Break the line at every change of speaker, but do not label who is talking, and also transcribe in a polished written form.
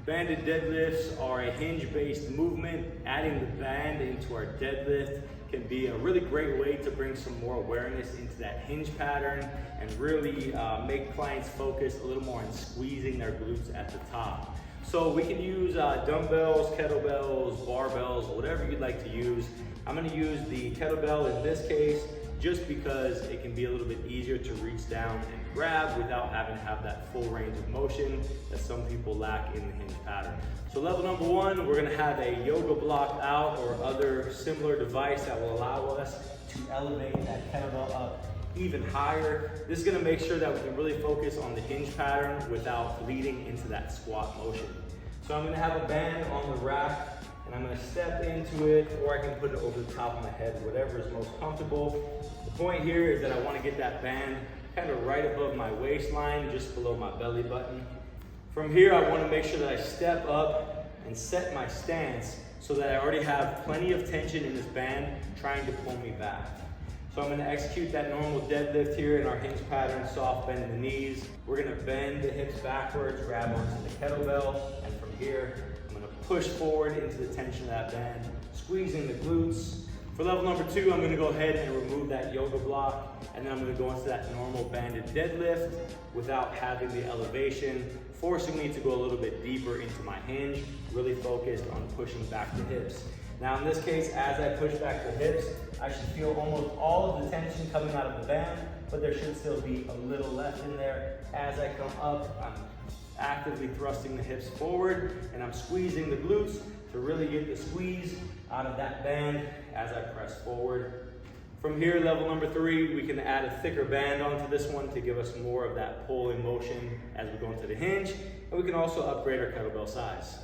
Banded deadlifts are a hinge-based movement. Adding the band into our deadlift can be a really great way to bring some more awareness into that hinge pattern and really make clients focus a little more on squeezing their glutes at the top. So we can use dumbbells, kettlebells, barbells, whatever you'd like to use. I'm going to use the kettlebell in this case just because it can be a little bit easier to reach down and grab without having to have that full range of motion that some people lack in the hinge pattern. So level number one, we're going to have a yoga block out or other similar device that will allow us to elevate that kettlebell up even higher. This is going to make sure that we can really focus on the hinge pattern without leading into that squat motion. So I'm going to have a band on the rack and I'm going to step into it, or I can put it over the top of my head, whatever is most comfortable. The point here is that I want to get that band kind of right above my waistline, just below my belly button. From here, I want to make sure that I step up and set my stance so that I already have plenty of tension in this band trying to pull me back. So I'm going to execute that normal deadlift here in our hinge pattern, soft bend in the knees. We're going to bend the hips backwards, grab onto the kettlebell, and from here, I'm going to push forward into the tension of that band, squeezing the glutes. For level number two, I'm going to go ahead and remove that yoga block, and then I'm going to go into that normal banded deadlift without having the elevation, forcing me to go a little bit deeper into my hinge, really focused on pushing back the hips. Now in this case, as I push back the hips, I should feel almost all of the tension coming out of the band, but there should still be a little left in there. As I come up, I'm actively thrusting the hips forward and I'm squeezing the glutes to really get the squeeze out of that band as I press forward. From here, level number three, we can add a thicker band onto this one to give us more of that pulling motion as we go into the hinge, and we can also upgrade our kettlebell size.